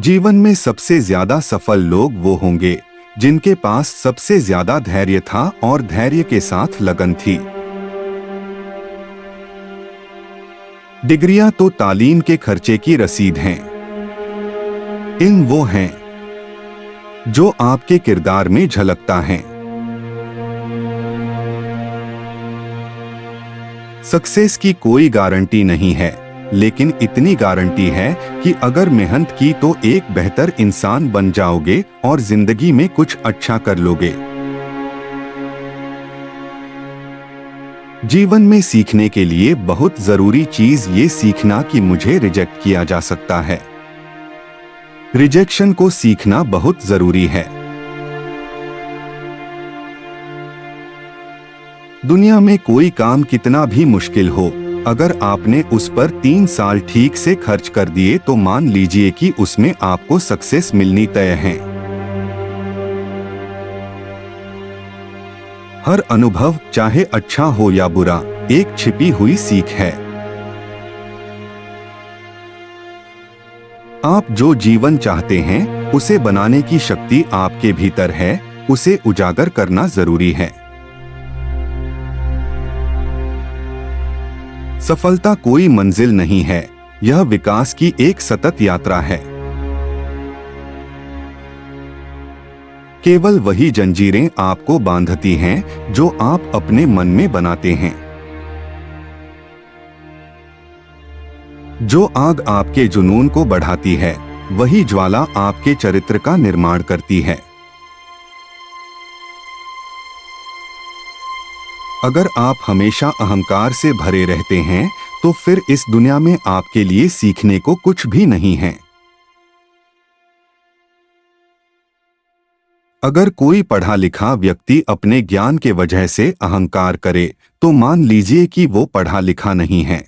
जीवन में सबसे ज्यादा सफल लोग वो होंगे जिनके पास सबसे ज्यादा धैर्य था और धैर्य के साथ लगन थी। डिग्रियां तो तालीम के खर्चे की रसीद हैं। इल्म वो हैं जो आपके किरदार में झलकता है। सक्सेस की कोई गारंटी नहीं है, लेकिन इतनी गारंटी है कि अगर मेहनत की तो एक बेहतर इंसान बन जाओगे और जिंदगी में कुछ अच्छा कर लोगे। जीवन में सीखने के लिए बहुत जरूरी चीज ये सीखना कि मुझे रिजेक्ट किया जा सकता है। रिजेक्शन को सीखना बहुत जरूरी है। दुनिया में कोई काम कितना भी मुश्किल हो, अगर आपने उस पर 3 साल ठीक से खर्च कर दिए तो मान लीजिए कि उसमें आपको सक्सेस मिलनी तय है। हर अनुभव चाहे अच्छा हो या बुरा, एक छिपी हुई सीख है। आप जो जीवन चाहते हैं उसे बनाने की शक्ति आपके भीतर है, उसे उजागर करना जरूरी है। सफलता कोई मंजिल नहीं है, यह विकास की एक सतत यात्रा है। केवल वही जंजीरें आपको बांधती हैं जो आप अपने मन में बनाते हैं। जो आग आपके जुनून को बढ़ाती है, वही ज्वाला आपके चरित्र का निर्माण करती है। अगर आप हमेशा अहंकार से भरे रहते हैं तो फिर इस दुनिया में आपके लिए सीखने को कुछ भी नहीं है। अगर कोई पढ़ा लिखा व्यक्ति अपने ज्ञान के वजह से अहंकार करे तो मान लीजिए कि वो पढ़ा लिखा नहीं है।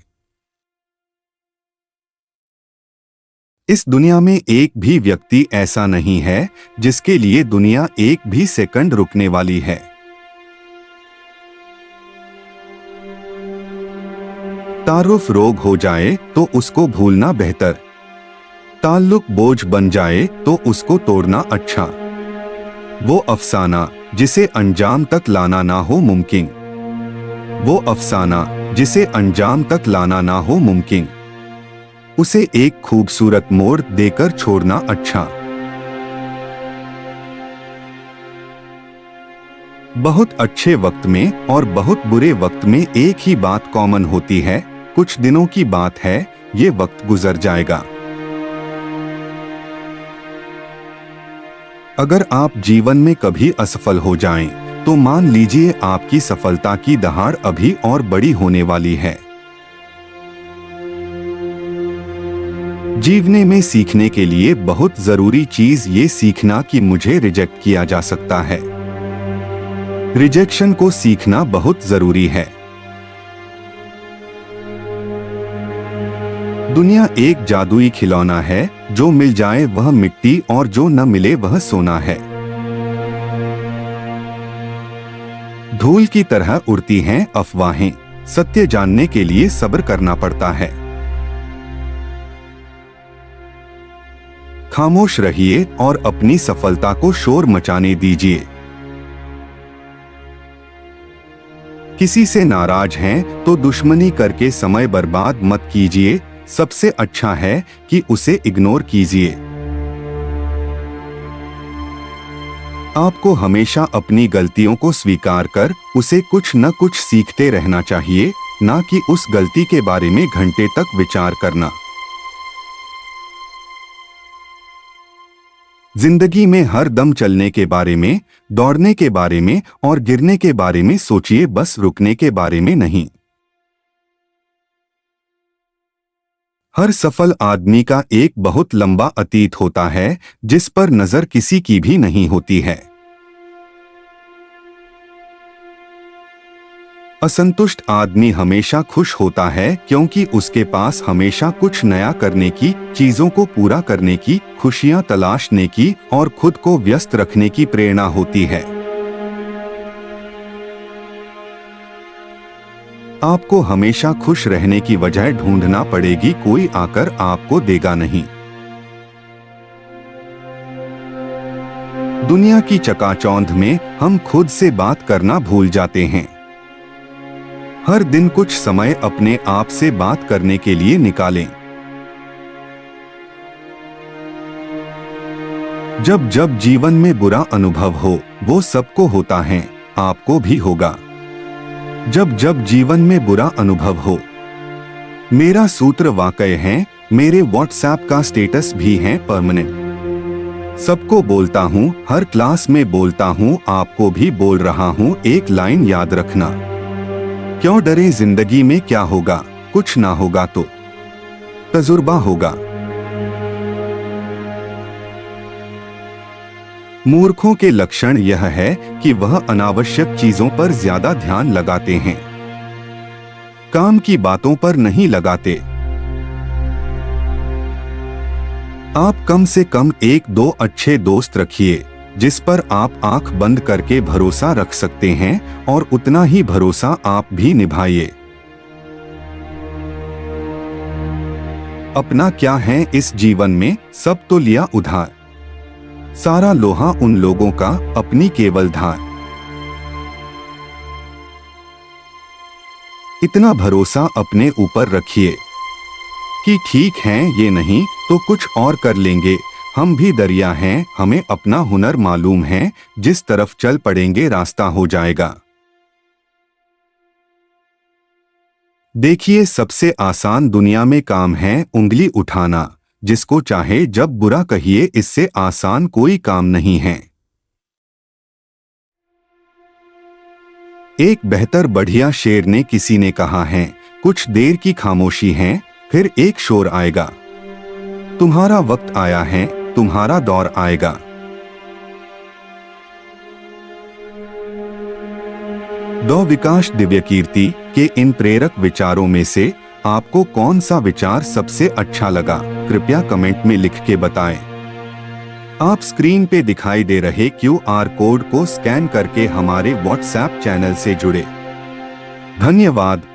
इस दुनिया में एक भी व्यक्ति ऐसा नहीं है जिसके लिए दुनिया एक भी सेकंड रुकने वाली है। तारुफ रोग हो जाए तो उसको भूलना बेहतर, ताल्लुक बोझ बन जाए तो उसको तोड़ना अच्छा। वो अफसाना जिसे अंजाम तक लाना ना हो मुमकिन, वो अफसाना जिसे अंजाम तक लाना ना हो मुमकिन, उसे एक खूबसूरत मोड़ देकर छोड़ना अच्छा। बहुत अच्छे वक्त में और बहुत बुरे वक्त में एक ही बात कॉमन होती है, कुछ दिनों की बात है, ये वक्त गुजर जाएगा। अगर आप जीवन में कभी असफल हो जाएं, तो मान लीजिए आपकी सफलता की दहाड़ अभी और बड़ी होने वाली है। जीवने में सीखने के लिए बहुत जरूरी चीज ये सीखना कि मुझे रिजेक्ट किया जा सकता है। रिजेक्शन को सीखना बहुत जरूरी है। दुनिया एक जादुई खिलौना है, जो मिल जाए वह मिट्टी और जो न मिले वह सोना है। धूल की तरह उड़ती हैं अफवाहें, सत्य जानने के लिए सब्र करना पड़ता है। खामोश रहिए और अपनी सफलता को शोर मचाने दीजिए। किसी से नाराज हैं तो दुश्मनी करके समय बर्बाद मत कीजिए, सबसे अच्छा है कि उसे इग्नोर कीजिए। आपको हमेशा अपनी गलतियों को स्वीकार कर उसे कुछ न कुछ सीखते रहना चाहिए, ना कि उस गलती के बारे में घंटे तक विचार करना। जिंदगी में हर दम चलने के बारे में, दौड़ने के बारे में और गिरने के बारे में सोचिए, बस रुकने के बारे में नहीं। हर सफल आदमी का एक बहुत लंबा अतीत होता है जिस पर नजर किसी की भी नहीं होती है। असंतुष्ट आदमी हमेशा खुश होता है क्योंकि उसके पास हमेशा कुछ नया करने की, चीजों को पूरा करने की, खुशियां तलाशने की और खुद को व्यस्त रखने की प्रेरणा होती है। आपको हमेशा खुश रहने की वजह ढूंढना पड़ेगी, कोई आकर आपको देगा नहीं। दुनिया की चकाचौंध में हम खुद से बात करना भूल जाते हैं। हर दिन कुछ समय अपने आप से बात करने के लिए निकालें। जब जब जीवन में बुरा अनुभव हो, वो सबको होता है, आपको भी होगा। जब जब जीवन में बुरा अनुभव हो, मेरा सूत्र वाकई है, मेरे व्हाट्सएप का स्टेटस भी है परमानेंट। सबको बोलता हूँ, हर क्लास में बोलता हूँ, आपको भी बोल रहा हूँ, एक लाइन याद रखना। क्यों डरे, जिंदगी में क्या होगा, कुछ ना होगा तो तजुर्बा होगा। मूर्खों के लक्षण यह है कि वह अनावश्यक चीजों पर ज्यादा ध्यान लगाते हैं, काम की बातों पर नहीं लगाते। आप कम से कम एक दो अच्छे दोस्त रखिए जिस पर आप आंख बंद करके भरोसा रख सकते हैं, और उतना ही भरोसा आप भी निभाइए। अपना क्या है इस जीवन में, सब तो लिया उधार, सारा लोहा उन लोगों का, अपनी केवल धार। इतना भरोसा अपने ऊपर रखिए कि ठीक है, ये नहीं तो कुछ और कर लेंगे, हम भी दरिया हैं, हमें अपना हुनर मालूम है, जिस तरफ चल पड़ेंगे रास्ता हो जाएगा। देखिए, सबसे आसान दुनिया में काम है उंगली उठाना, जिसको चाहे जब बुरा कहिए, इससे आसान कोई काम नहीं है। एक बेहतर बढ़िया शेर ने किसी ने कहा है, कुछ देर की खामोशी है, फिर एक शोर आएगा। तुम्हारा वक्त आया है, तुम्हारा दौर आएगा। डॉ विकास दिव्यकीर्ति के इन प्रेरक विचारों में से आपको कौन सा विचार सबसे अच्छा लगा, कृपया कमेंट में लिख के बताएं। आप स्क्रीन पे दिखाई दे रहे QR कोड को स्कैन करके हमारे व्हाट्सएप चैनल से जुड़े। धन्यवाद।